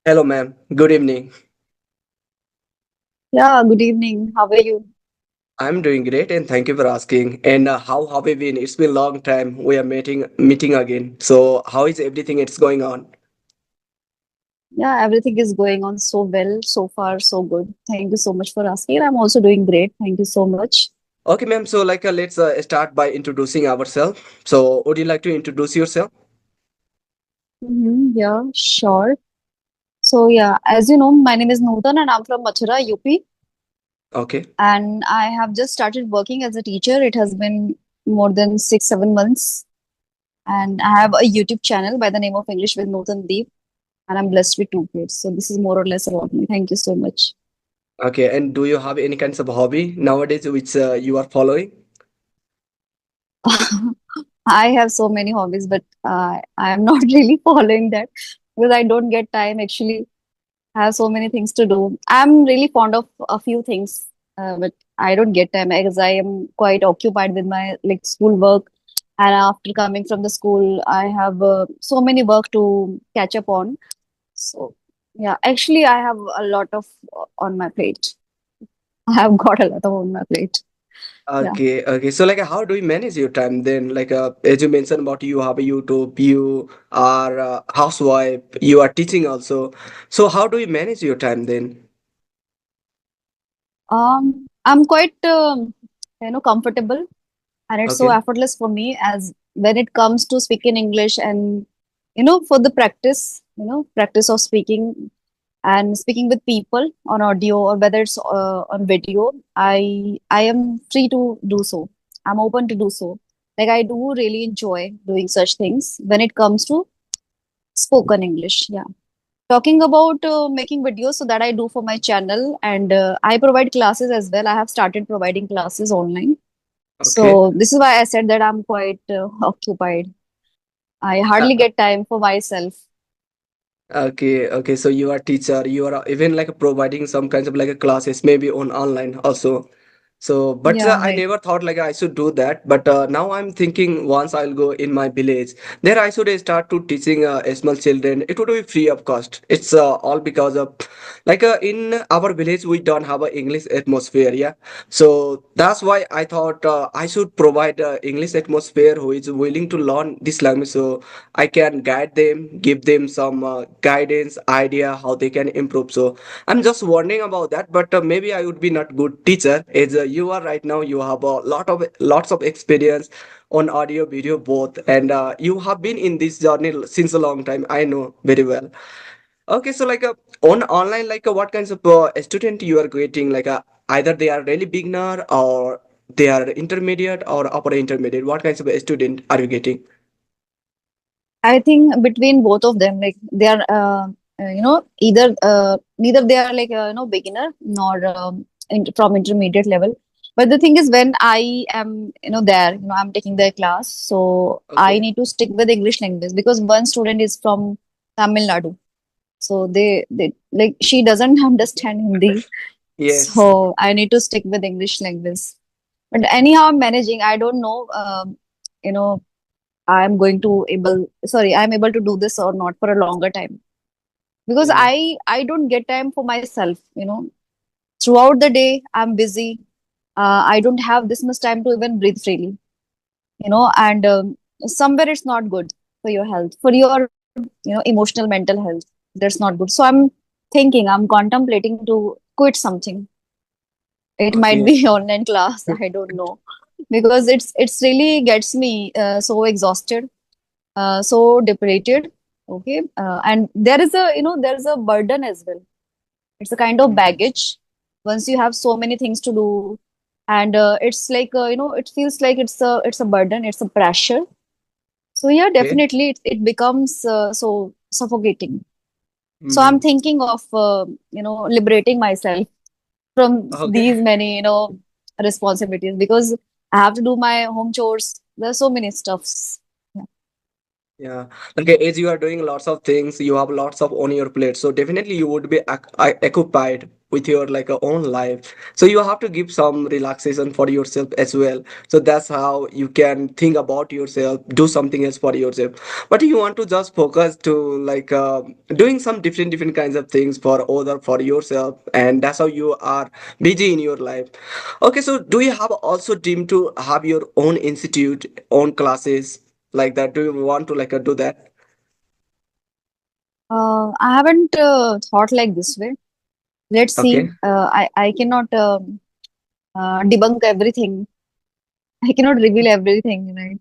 Hello, ma'am. Good evening. Yeah, good evening. How are you? I'm doing great, and thank you for asking. And how have you been? It's been a long time. We are meeting again. So, how is everything? It's going on. Yeah, everything is going on so well. So far, so good. Thank you so much for asking. I'm also doing great. Thank you so much. Okay, ma'am. So, let's start by introducing ourselves. So, would you like to introduce yourself? Yeah, sure. So, yeah, as you know, my name is Nootan and I'm from Madura, UP. Okay. And I have just started working as a teacher. It has been more than 6, 7 months. And I have a YouTube channel by the name of English with Nootan Deep. And I'm blessed with 2 kids. So, this is more or less about me. Thank you so much. Okay. And do you have any kinds of hobby nowadays which you are following? I have so many hobbies, but I am not really following that because I don't get time. Actually, I have so many things to do. I'm really fond of a few things, but I don't get time because I am quite occupied with my like school work. And after coming from the school, I have so many work to catch up on. So yeah, actually, I have a lot of on my plate. I have got a lot of on my plate. Yeah. Okay, okay. So, how do you manage your time then? As you mentioned about you have a YouTube, you are a housewife, you are teaching also. So, how do you manage your time then? I'm quite comfortable and it's so Okay, effortless for me as when it comes to speaking English and for the practice practice of speaking and speaking with people on audio or whether it's on video. I am free to do so. I'm open to do so. Like I do really enjoy doing such things when it comes to spoken English. Yeah, talking about making videos, so that I do for my channel, and I provide classes as well. I have started providing classes online, so okay. this is why I said that I'm quite occupied. I hardly Uh, get time for myself. okay, okay. So you are teacher, you are even like providing some kinds of like a classes, maybe on online also. So, but Yeah, I right. never thought like I should do that. But now I'm thinking once I'll go in my village, there I should start to teaching small children. It would be free of cost. It's all because of in our village we don't have a English atmosphere. Yeah, so that's why I thought I should provide English atmosphere who is willing to learn this language. So I can guide them, give them some guidance, idea how they can improve. So I'm just wondering about that, but maybe I would be not good teacher. As you are right now, you have a lots of experience on audio, video, both, and you have been in this journey since a long time. I know very well. Okay, so on online, what kinds of student you are getting? Either they are really beginner or they are intermediate or upper intermediate. What kinds of student are you getting? I think between both of them, like they are, either neither they are like beginner nor from intermediate level. But the thing is, when I am there, I'm taking their class, so I Okay. need to stick with English language because one student is from Tamil Nadu, so they like she doesn't understand Hindi, Yes. so I need to stick with English language. But anyhow, I'm managing. I don't know, you know I'm able to do this or not for a longer time because Yeah. I don't get time for myself. Throughout the day I'm busy. I don't have this much time to even breathe freely, and somewhere it's not good for your health, for your emotional mental health. That's not good. So I'm contemplating to quit something. It might Okay. be online class, I don't know, because it's really gets me so exhausted, so depleted. Okay, and there is a burden as well. It's a kind of Mhm. baggage once you have so many things to do, and it's like it feels like it's a burden, it's a pressure. So yeah, Okay. definitely it becomes so suffocating. So I'm Mhm. thinking of liberating myself from Okay. these many responsibilities because I have to do my home chores. There's so many stuffs. Yeah. Yeah, like as you are doing lots of things, you have lots of on your plate. So definitely you would be occupied with your like own life. So you have to give some relaxation for yourself as well. So that's how you can think about yourself, do something else for yourself. But you want to just focus to like doing some different kinds of things for other for yourself, and that's how you are busy in your life. Okay, so do you have also dream to have your own institute, own classes? Like that, do you want to like do that? I haven't thought like this way. Let's Okay. see. I cannot debunk everything. I cannot reveal everything, right?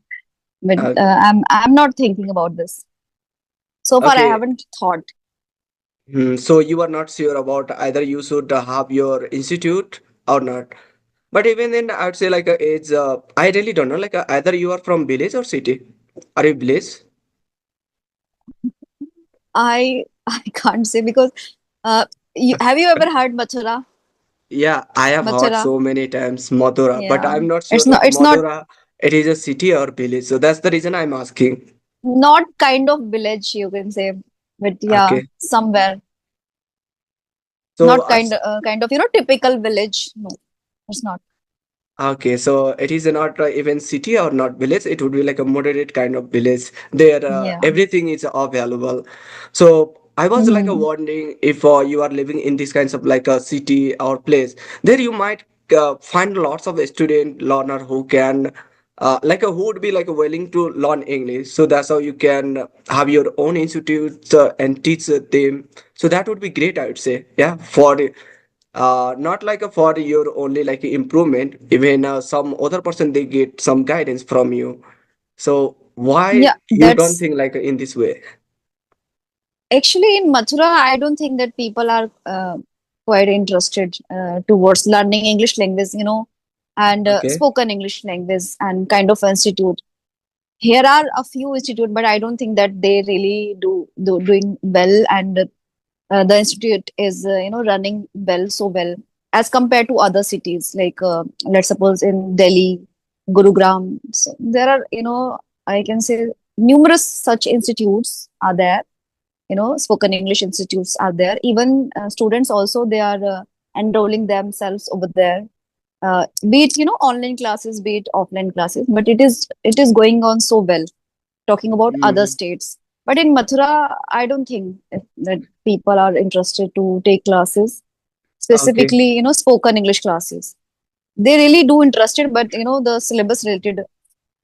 But uh, I'm not thinking about this. So far, I okay. haven't thought. So you are not sure about either you should have your institute or not. But even then I would say like it's I really don't know, like either you are from village or city. Are you village? I can't say because have you ever heard Mathura? Yeah, I have heard Mathura, so many times Madura, but yeah. I'm not sure It's like not. It's not Madura it is a city or village, so that's the reason I'm asking. not kind of village you can say, but yeah, Okay, somewhere. so Not kind of typical village. No, it's not. okay, so it is not even city or not village. It would be like a moderate kind of village. There, Yeah. everything is available. So I was like Hmm. wondering if you are living in these kinds of like a city or place. There you might find lots of student learner who can like who would be like willing to learn English. So that's how you can have your own institutes and teach them. So that would be great, I would say. Yeah, for not like a for your only like improvement, even some other person they get some guidance from you. So why Yeah, you don't that's think like in this way? actually in Mathura. I don't think that people are quite interested towards learning English language, and Okay. spoken English language and kind of institute. Here are a few institute, but I don't think that they really doing well, and the institute is running well, so well as compared to other cities like let's suppose in Delhi, Gurugram. So there are I can say numerous such institutes are there. Spoken English institutes are there. Even students also they are enrolling themselves over there. Be it online classes, be it offline classes, but it is going on so well, talking about other Mhm. states. But in Mathura, I don't think that people are interested to take classes, Okay. specifically, spoken English classes. They really do interested, but the syllabus related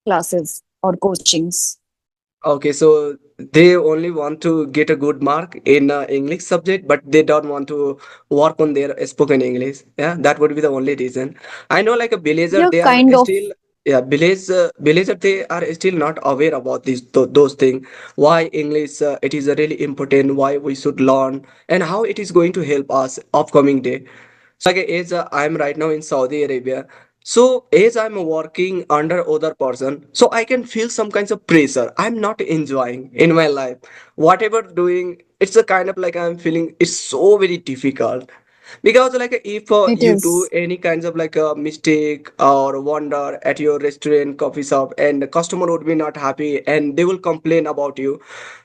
classes or coachings. Okay, so they only want to get a good mark in English subject, but they don't want to work on their spoken English. Yeah, that would be the only reason. I know, like a villager, Yeah, they are kind of. still, yeah, villager, they are still not aware about those things. Why English, it is really important. Why we should learn, and how it is going to help us upcoming day. So like as I'm right now in Saudi Arabia, so as I'm working under other person, so I can feel some kinds of pressure. I'm not enjoying in my life. Whatever doing, it's a kind of like I'm feeling it's so very difficult. Because like if It you do is. any kinds of like a mistake or wonder at your restaurant, coffee shop, and the customer would be not happy and they will complain about you.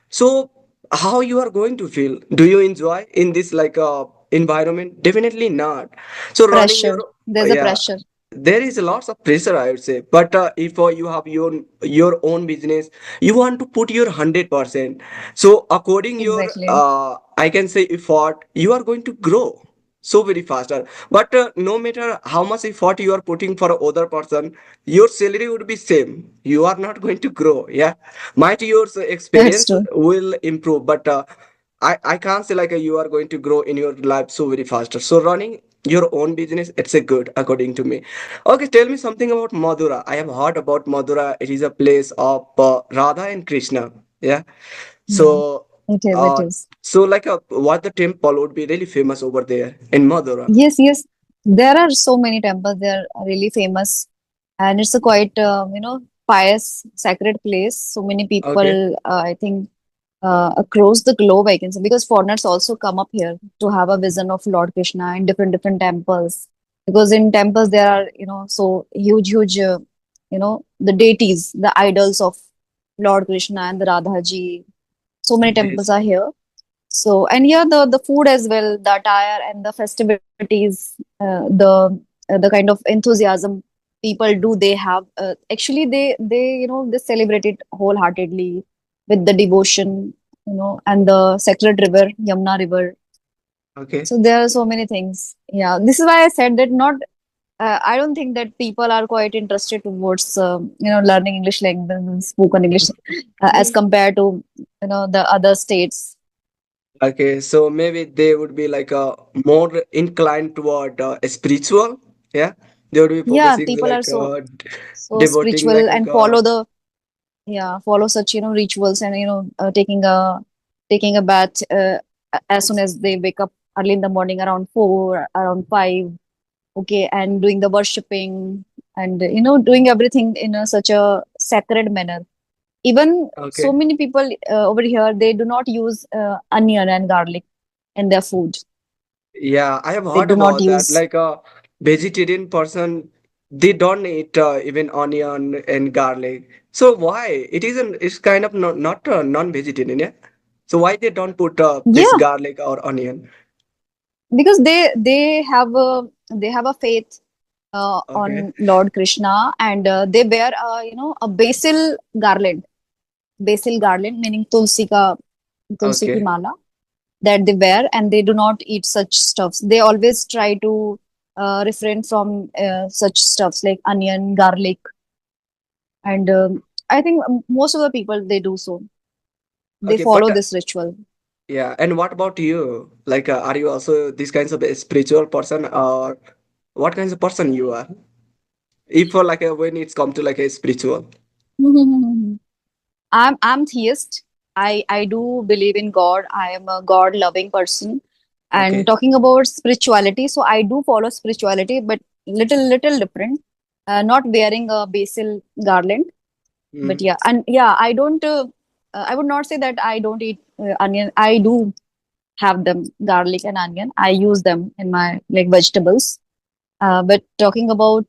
So how you are going to feel? Do you enjoy in this like environment? Definitely not. So running Pressure. your There's a yeah, pressure. there is lots of pressure I would say. But if you have your own business, you want to put your 100%. So according your Exactly. I can say effort, you are going to grow so very faster. But no matter how much effort you are putting for other person, your salary would be same. You are not going to grow. Yeah, might your That's experience true. will improve, but I can't say like you are going to grow in your life so very faster. So running your own business, it's a good according to me. Okay, tell me something about Madura. I have heard about Madura. It is a place of Radha and Krishna. Yeah. Yeah, So it is. It uh, is. so like what the temple would be really famous over there in Madura. Yes, yes. There are so many temples. They are really famous, and it's a quite pious, sacred place. So many Okay. people, I think, across the globe, I can say, because foreigners also come up here to have a vision of Lord Krishna in different temples. Because in temples there are so huge, the deities, the idols of Lord Krishna and the Radha ji. So many temples Yes. are here. So, and yeah, the food as well, the attire and the festivities, the kind of enthusiasm people do they have. Actually, they they celebrate it wholeheartedly with the devotion, and the sacred river, Yamuna River. Okay. So there are so many things. Yeah, this is why I said that not. I don't think that people are quite interested towards learning English language and spoken English as compared to the other states. Okay, so maybe they would be like more inclined toward spiritual. Yeah, they would be Yeah, focusing people are like so devoting like spiritual a and god. follow such rituals, and taking a bath as soon as they wake up early in the morning around 4 around 5. Okay, and doing the worshipping, and doing everything in such a sacred manner. Even so Okay. many people over here, they do not use onion and garlic in their food. Yeah, I have They heard do not about that. use. Like a vegetarian person, they don't eat even onion and garlic. So why? It isn't. It's kind of not non-vegetarian. Yeah. So why they don't put this Yeah, garlic or onion? because they have a faith Okay. on Lord Krishna, and they wear a basil garland, meaning tulsi ki Okay. mala, that they wear, and they do not eat such stuffs. They always try to refrain from such stuffs like onion, garlic, and I think most of the people they do so. They Okay, but follow this ritual. yeah, and what about you? Like, are you also this kinds of a spiritual person, or what kinds of person you are? If like when it's come to like a spiritual. I'm theist. I do believe in God. I am a God loving person. And Okay. talking about spirituality, so I do follow spirituality, but little different. Not wearing a basil garland, but Mm. yeah, and yeah, I don't. I would not say that I don't eat onion. I do have them, garlic and onion. I use them in my like vegetables. But talking about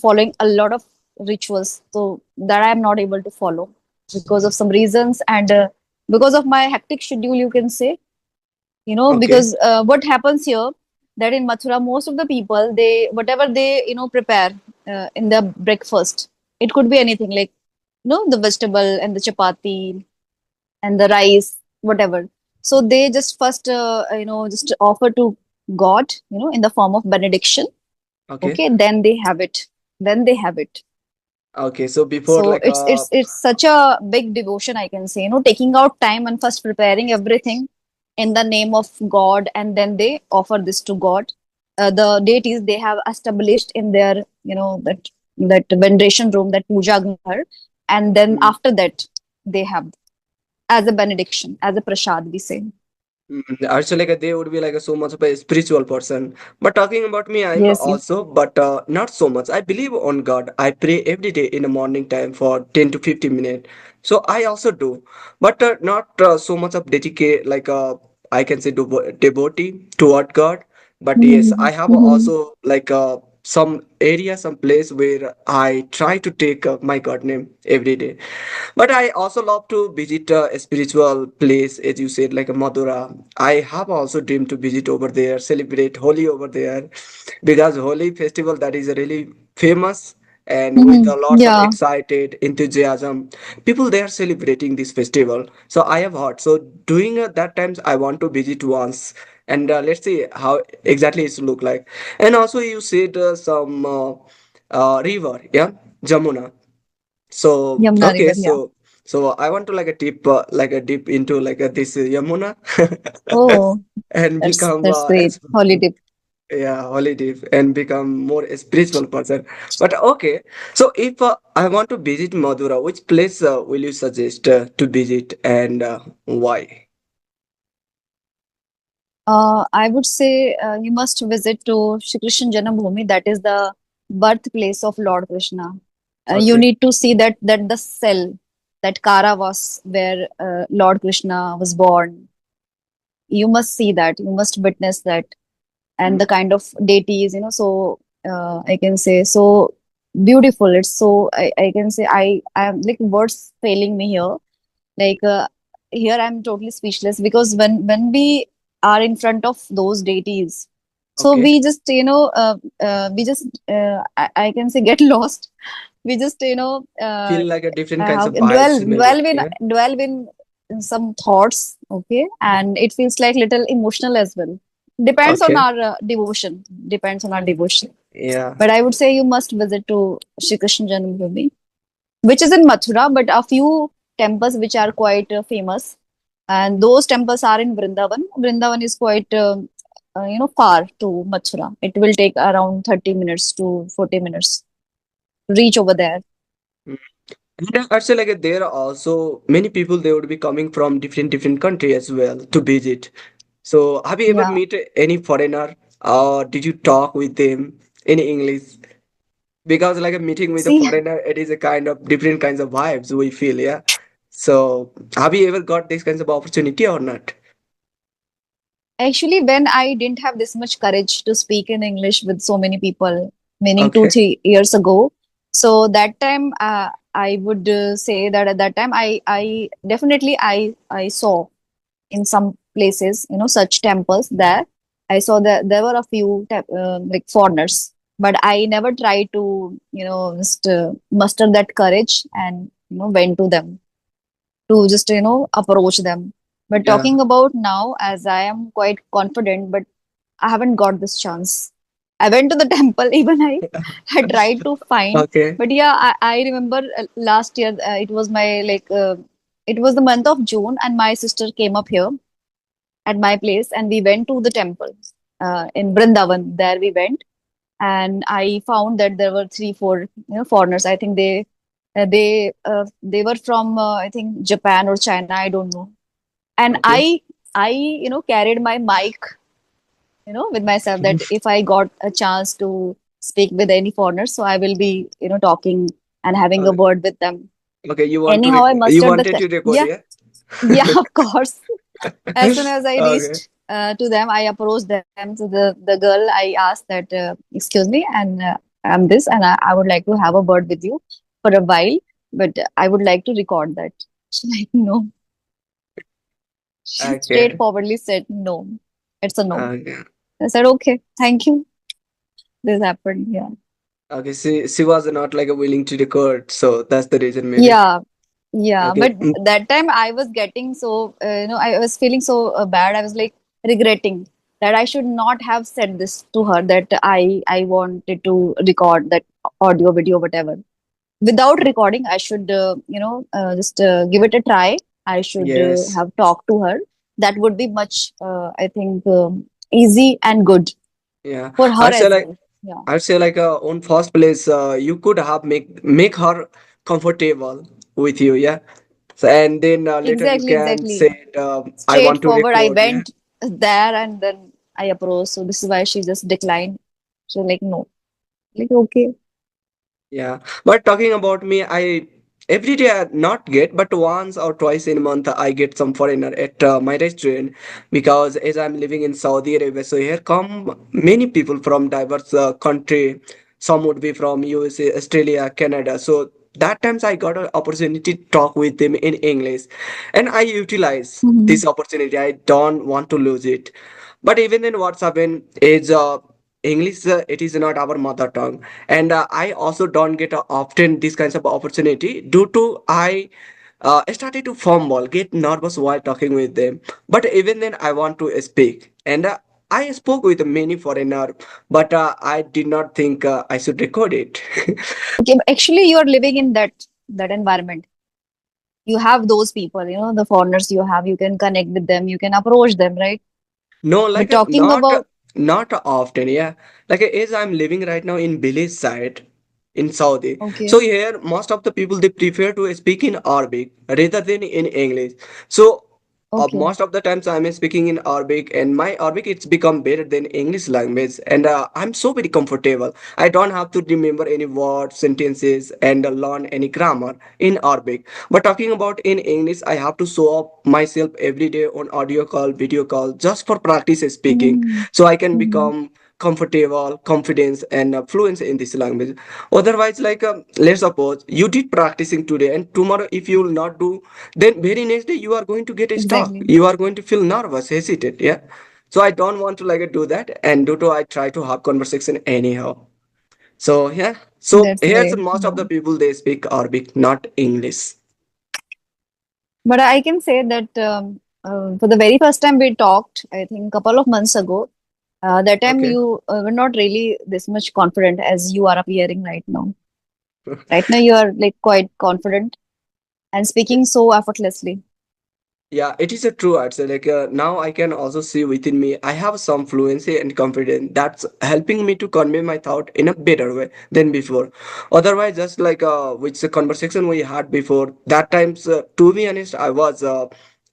following a lot of rituals, so that I am not able to follow because of some reasons, and because of my hectic schedule, you can say. Okay. Because what happens here, that in Mathura, most of the people, they whatever they prepare in their breakfast, it could be anything like the vegetable and the chapati and the rice, whatever. So they just first just offer to God, in the form of benediction. Okay. Okay, then they have it. Okay. So before So like it's such a big devotion, I can say, taking out time and first preparing everything in the name of God, and then they offer this to God. The deities they have established in their that veneration room, that puja ghar, and then mm, after that they have as a benediction, as a prasad, we say. actually like they would be like a, so much of a spiritual person. But talking about me, I'm Yes, yes. also, but not so much. I believe on God. I pray every day in the morning time for 10 to 15 minutes. So I also do, but not so much of dedicate like I can say devotee toward God. But yes, Mhm, I have mhm, also like some area, some place where I try to take my God name every day. But I also love to visit a spiritual place, as you said, like a Madura. I have also dreamed to visit over there, celebrate Holi over there, because Holi festival that is really famous and with mhm. a lots of Yeah, excited enthusiasm. People they are celebrating this festival. So I have heard. So during that times, I want to visit once. And let's see how exactly it's look like. And also you said some river, yeah, Jamuna. So Yamuna okay, River. Yeah. so I want to like a dip into like this Yamuna Oh, and become that's great. as Holiday. yeah holy dip and become more a spiritual person. But okay, so if I want to visit Madura, which place will you suggest to visit and why? I would say you must visit to Shri Krishna Janambhoomi. That is the birthplace of Lord Krishna. You Okay. need to see that the cell, that Karavas where Lord Krishna was born. You must see that. You must witness that, and Mm. the kind of deities. So I can say so. beautiful. It's so I can say I'm like words failing me here. Like here I'm totally speechless because when we are in front of those deities, so Okay. we just we just I can say get lost. We just Feel like a different kinds how of vibes, maybe. Yeah. dwell in some thoughts, okay, and it feels like little emotional as well. Depends on Okay. our devotion. Depends on our devotion. Yeah. But I would say you must visit to Shri Krishna Janmabhoomi, which is in Mathura, but a few temples which are quite famous, and those temples are in Vrindavan. Vrindavan is quite far to Mathura. It will take around 30 minutes to 40 minutes to reach over there. Mm. And actually, like there are also many people. They would be coming from different country as well to visit. So, have you ever Yeah. meet any foreigner, or did you talk with them in English? Because like a meeting with a See, foreigner, it is a kind of different kinds of vibes we feel. Yeah. So, have you ever got this kinds of opportunity or not? actually, when I didn't have this much courage to speak in English with so many people, meaning two, Okay. 3 years ago, so that time I would say that at that time I definitely I saw in some places, such temples there. I saw that there were a few like foreigners, but I never tried to, just muster that courage and, went to them to just, approach them. But Yeah. talking about now, as I am quite confident, but I haven't got this chance. I went to the temple, even I tried to find, Okay. but yeah, I remember last year, it was my like, it was the month of June, and my sister came up here at my place and we went to the temple in Brindavan. There we went and I found that there were 3, 4 foreigners. I think they were from I think Japan or China. I don't know. And Okay. I carried my mic with myself that if I got a chance to speak with any foreigners, so I will be talking and having a Uh, word with them. okay. You want to Anyhow, I record? You mustered wanted to record? yeah, Yeah. yeah, of course. As soon as I Okay. reached to them, I approached them to the girl. I asked that, "Excuse me, and I'm this, and I would like to have a word with you for a while, but I would like to record that." She's like, "No." She Okay. straightforwardly said, "No, it's a no." Okay. I said, "Okay, thank you." This happened. Yeah, Okay. She was not like a willing to record, so that's the reason maybe. yeah, yeah. Okay. But that time I was getting so I was feeling so bad. I was like regretting that I should not have said this to her that I wanted to record that audio, video, whatever. Without recording, I should just give it a try. I should Yes. have talked to her. That would be much I think easy and good Yeah. for her I'd say as like well. Yeah, on first place, you could have make her comfortable with you. Yeah. So and then later you can exactly. say, I want to Straightforward. I record. Yeah. went there and then I approached. So this is why she just declined. So like no, like okay. Yeah, but talking about me, I every day I not get, but once or twice in a month I get some foreigner at my restaurant because as I'm living in Saudi Arabia, so here come many people from diverse country. Some would be from USA, Australia, Canada. So that times I got an opportunity to talk with them in English, and I utilize Mhm. this opportunity. I don't want to lose it. But even then, what's happened is English. It is not our mother tongue, and I also don't get often these kinds of opportunity due to I started to fumble, get nervous while talking with them. But even then I want to speak, and I spoke with many foreigner, but I did not think I should record it. Okay, but actually, you are living in that environment. You have those people, the foreigners you have. You can connect with them. You can approach them, right? No, like But talking about not often, yeah. Like as I'm living right now in village side in Saudi. okay, So here most of the people they prefer to speak in Arabic rather than in English. So okay. most of the times I'm speaking in Arabic and my Arabic it's become better than English language and I'm so very comfortable. I don't have to remember any words, sentences and learn any grammar in Arabic. But talking about in English, I have to show up myself every day on audio call, video call, just for practice speaking, Mm-hmm. so I can Mm-hmm. become comfortable, confidence, and fluency in this language. Otherwise, let's suppose you did practicing today, and tomorrow if you will not do, then very next day you are going to get stuck. Exactly. You are going to feel nervous, hesitate. Yeah. So I don't want to do that, and due to I try to have conversation anyhow. So yeah. So That's here's great. most of Yeah. the people they speak Arabic, not English. But I can say that for the very first time we talked, I think a couple of months ago, that time Okay. you were not really this much confident as you are appearing right now. Right now you are like quite confident and speaking so effortlessly. Yeah, it is a true. I'd say now I can also see within me I have some fluency and confidence that's helping me to convey my thought in a better way than before. Otherwise, just which the conversation we had before, that times to be honest, I was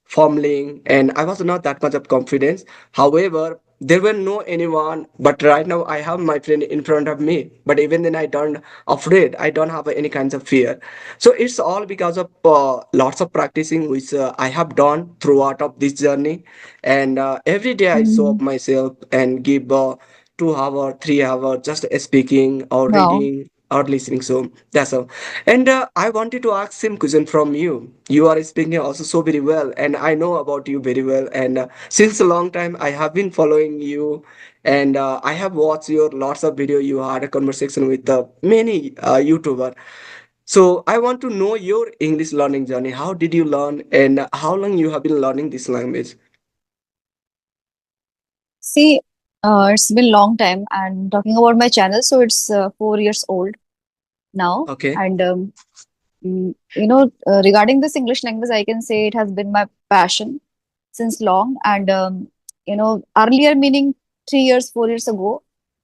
fumbling and I was not that much of confidence. However, there were no anyone, but right now I have my friend in front of me. But even then, I don't afraid. I don't have any kinds of fear. So it's all because of lots of practicing which I have done throughout of this journey, and every day I show up Mhm. myself and give 2 hour 3 hour just speaking or Wow. reading or listening. So that's all. And I wanted to ask some question from you. You are speaking also so very well, and I know about you very well, and since a long time I have been following you, and I have watched your lots of video. You had a conversation with many YouTuber. So I want to know your English learning journey. How did you learn and how long you have been learning this language? See, it's been long time and talking about my channel, so it's 4 years old now. Okay, And regarding this English language, I can say it has been my passion since long. And earlier, meaning 3 years, 4 years ago,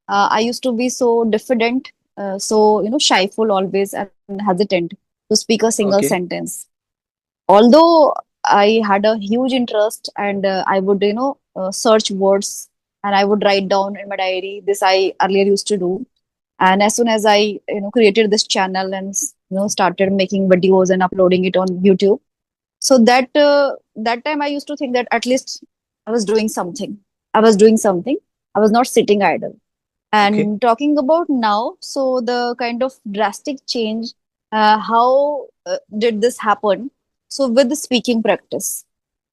I used to be so diffident, so shyful always and hesitant to speak a single okay, sentence. Although I had a huge interest, and I would search words and I would write down in my diary. This I earlier used to do, and as soon as I created this channel and started making videos and uploading it on YouTube, so that time I used to think that at least I was doing something. I was doing something. I was not sitting idle. okay. And talking about now, so the kind of drastic change, how did this happen? So with the speaking practice,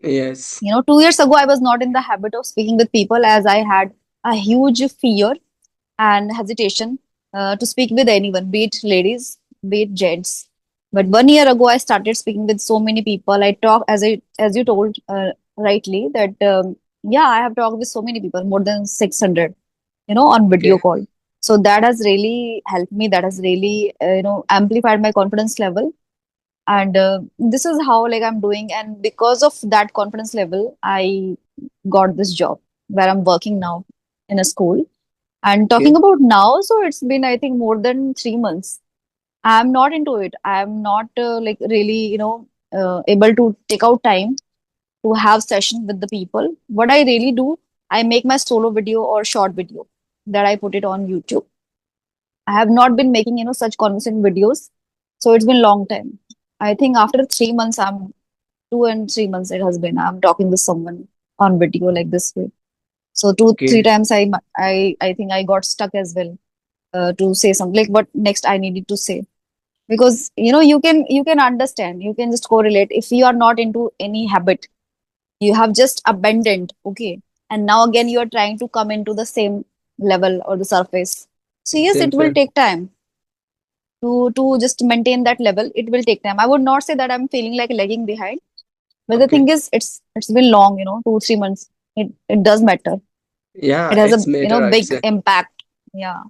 Yes, 2 years ago I was not in the habit of speaking with people, as I had a huge fear and hesitation to speak with anyone, be it ladies, be it gents. But 1 year ago, I started speaking with so many people. I talk as you told rightly that yeah, I have talked with so many people, more than 600, on video okay, call. So that has really helped me. That has really amplified my confidence level. And this is how like I'm doing. And because of that confidence level, I got this job where I'm working now in a school. And talking okay, about now, so it's been, I think, more than 3 months. I'm not into it. I'm not like really, able to take out time to have session with the people. What I really do, I make my solo video or short video that I put it on YouTube. I have not been making, such conversation videos. So it's been long time. I think after 3 months, 2 and 3 months it has been. I'm talking with someone on video like this way. So two, three okay. times I think I got stuck as well to say something like what next I needed to say, because you can understand, you can just correlate if you are not into any habit, you have just abandoned, okay, and now again you are trying to come into the same level or the surface. So yes, Same, it will same. take time to just maintain that level. It will take time. I would not say that I'm feeling like lagging behind, but the thing Okay. is it's been long, 2 3 months. It does matter. Yeah, It has a it's matter, I'd big say. impact. Yeah.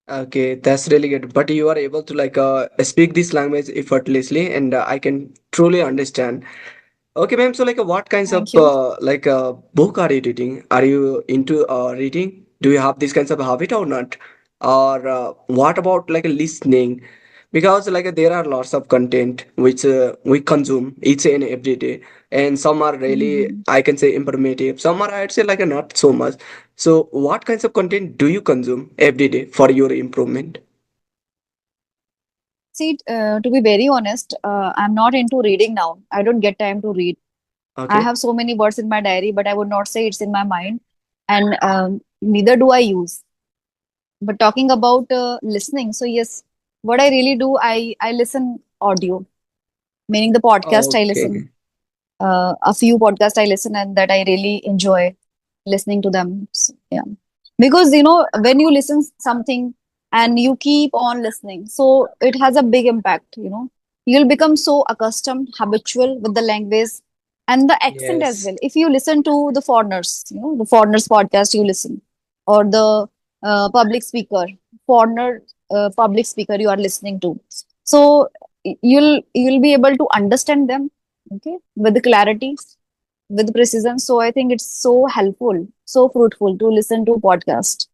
Okay, that's really good. But you are able to speak this language effortlessly, and I can truly understand. Okay, ma'am. So, what kinds of Thank you. book are you reading? Are you into reading? Do you have these kinds of habit or not? Or what about listening? Because there are lots of content which we consume each and every day, and some are really, Mhm. I can say, informative. Some are, I'd say, not so much. So, what kinds of content do you consume every day for your improvement? See, to be very honest, I'm not into reading now. I don't get time to read. I Okay, have so many words in my diary, but I would not say it's in my mind. and neither do I use. But talking about listening, so yes, what I really do, I listen audio, meaning the podcast I listen. Okay. A few podcasts I listen and that I really enjoy listening to them. So, yeah, because when you listen something and you keep on listening, so it has a big impact. You'll become so accustomed, habitual with the language and the accent as Yes. well. If you listen to the foreigners, the foreigners podcast you listen, or the public speaker, foreigner public speaker you are listening to, so you'll be able to understand them, okay, with the clarity, with precision. So I think it's so helpful, so fruitful to listen to podcast,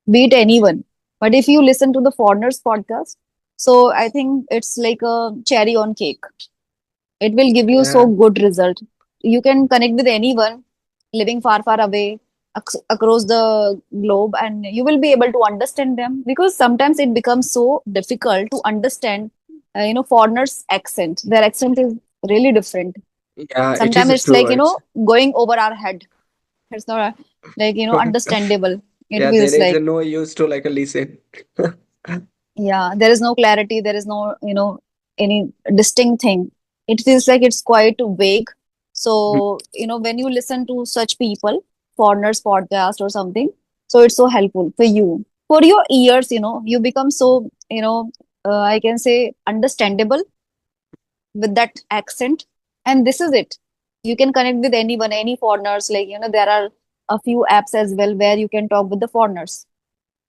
be it anyone. But if you listen to the foreigners podcast, so I think it's like a cherry on cake. It will give you so Yeah. good result. You can connect with anyone living far, far away across the globe, and you will be able to understand them, because sometimes it becomes so difficult to understand, foreigners' accent. Their accent is really different. Yeah, it Sometimes is it's true. like, going over our head. It's not like, understandable. It Yeah, there feels is like, no use to like a listen. yeah, there is no clarity. There is no, any distinct thing. It feels like it's quite vague. So, when you listen to such people, foreigners podcast or something, so it's so helpful for you. For your ears, you become so, I can say understandable with that accent. And this is it. You can connect with anyone, any foreigners. Like, there are a few apps as well where you can talk with the foreigners.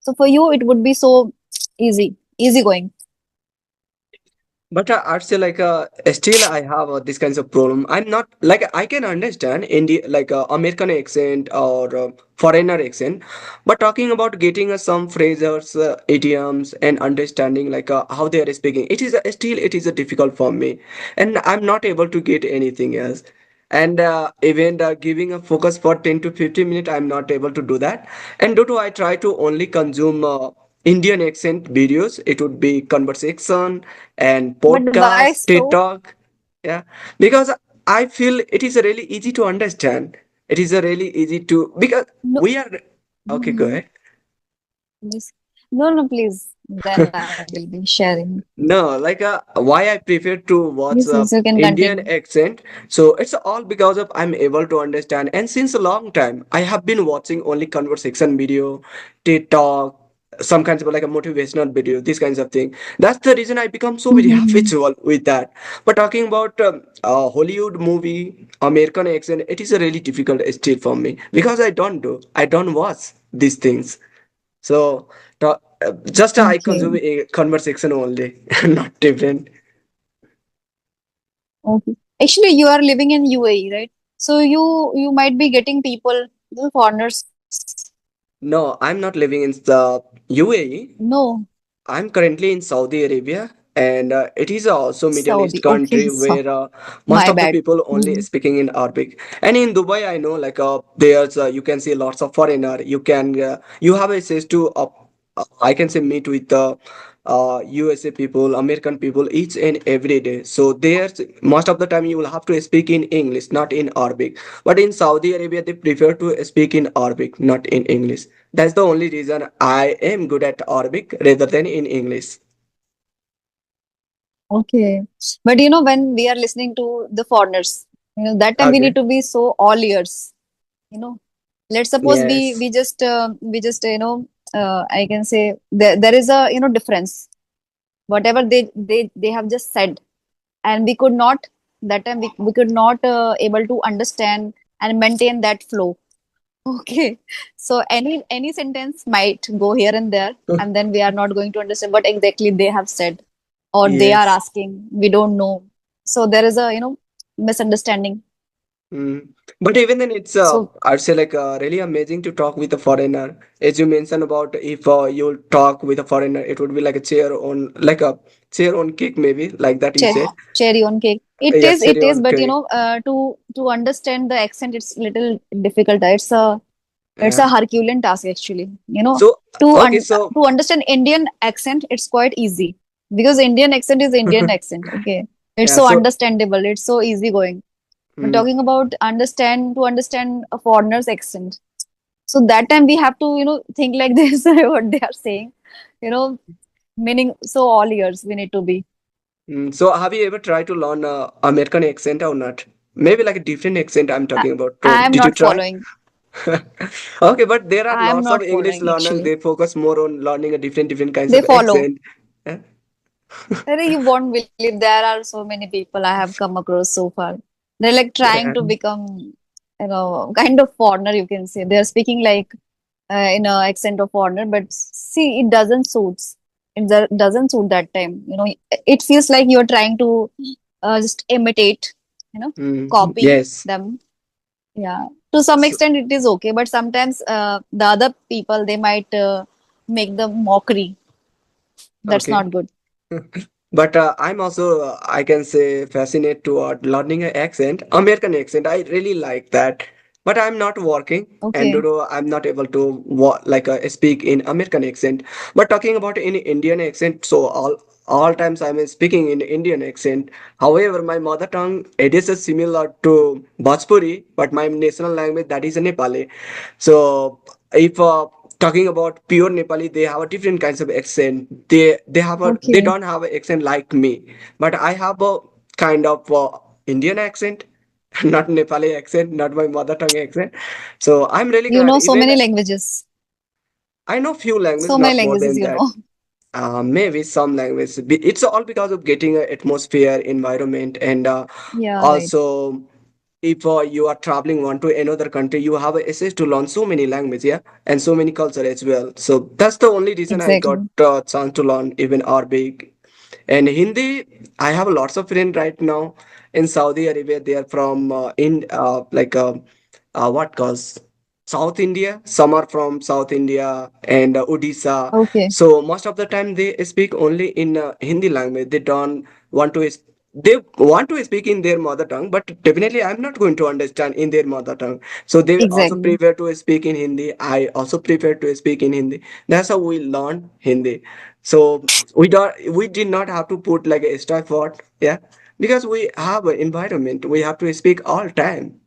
So for you, it would be so easy going. But I'd say like still I have this kinds of problem. I'm not like I can understand India like American accent or foreigner accent, but talking about getting some phrases, idioms, and understanding like how they are speaking, it is still it is difficult for me, and I'm not able to get anything else. And even giving a focus for 10 to 15 minutes, I'm not able to do that. And due to I try to only consume Indian accent videos, it would be conversation and But why podcast, TED so? Talk. Yeah, because I feel it is really easy to understand. It is a really easy to because No. we are okay. Go Mhm. ahead. Yes. No, no, please. Then I will be sharing. No, like why I prefer to watch Yes, yes, you can Indian continue. accent. So it's all because of I'm able to understand. And since a long time, I have been watching only conversation video, TED Talk, some kinds of like a motivational video, these kinds of thing. That's the reason I become so very Mhm. habitual with that. But talking about Hollywood movie, American accent, it is a really difficult still for me because I don't watch these things. So just I Okay. consume a conversation only, not different. Okay. Actually, you are living in UAE, right? So you might be getting people, the foreigners. No, I'm not living in the UAE. No, I'm currently in Saudi Arabia, and it is also Middle East Saudi. Okay, country so where most my of the bad. people only Mhm. speaking in Arabic. And in Dubai, I know like there's you can see lots of foreigner. You can you have access to I can say meet with the USA people, American people each and every day. So there's most of the time you will have to speak in English, not in Arabic. But in Saudi Arabia, they prefer to speak in Arabic, not in English. That's the only reason I am good at Arabic rather than in English. Okay. But when we are listening to the foreigners, that time we Okay. need to be so all ears. You know, let's suppose we Yes. we just I can say there is a difference. Whatever they have just said, and we could not, that time we could not able to understand and maintain that flow. Okay. So any sentence might go here and there, and then we are not going to understand what exactly they have said, or they are Yes. asking. We don't know. So there is a misunderstanding. Mm. But even then, it's So I'd say like really amazing to talk with a foreigner. As you mentioned about if you'll talk with a foreigner, it would be like a chair on cake maybe like that you said. cherry on cake. Yeah, It cherry is, on but cake. to understand the accent, it's little difficult. It's Yeah. a Herculean task actually. So To okay, so to understand Indian accent, it's quite easy, because Indian accent is Indian accent. Okay, it's yeah, so so understandable. It's so easy going. But mm, talking about understand a foreigner's accent. So that time we have to, think like this, what they are saying, you know, meaning. So all years we need to be. So have you ever tried to learn American accent or not? Maybe like a different accent I'm I, talking about. I am Did you not try? following. Okay, but there are I am lots of not English following learners. actually. They focus more on learning a different kinds They of follow. accent. Eh? You won't believe there are so many people I have come across so far. They're like trying Yeah. to become, kind of foreigner, you can say. They're speaking like in a accent of foreigner, but see, it doesn't suits. Doesn't suit that time. It feels like you're trying to just imitate, copy Yes. them. Yeah. To some So, extent, it is okay, but sometimes the other people they might make the mockery. That's okay. not good. But I'm also, I can say, fascinated toward learning an accent, American accent. I really like that. But I'm not working, and Okay. I'm not able to speak in American accent. But talking about in Indian accent, so all times I'm speaking in Indian accent. However, my mother tongue it is similar to Bhojpuri, but my national language that is Nepali. So if talking about pure Nepali, they have a different kinds of accent. They Okay. don't have an accent like me, but I have a kind of Indian accent, not Nepali accent, not my mother tongue accent. So I'm really You glad. know so Even many languages. I know few languages, So many not more languages, than you that. know. Maybe some language. It's all because of getting a atmosphere, environment, and Yeah, right. also if you are traveling one to another country, you have access to learn so many language, yeah, and so many culture as well. So that's the only reason I got Exactly. chance to learn even Arabic and Hindi. I have lots of friends right now in Saudi Arabia. They are from in what calls South India. Some are from South India and Odisha. Okay. So most of the time they speak only in Hindi language. They don't want to. They want to speak in their mother tongue, but definitely I'm not going to understand in their mother tongue. So they also Exactly. prefer to speak in Hindi. I also prefer to speak in Hindi. That's how we learn Hindi. So we did not have to put like a extra effort, yeah, because we have an environment. We have to speak all time.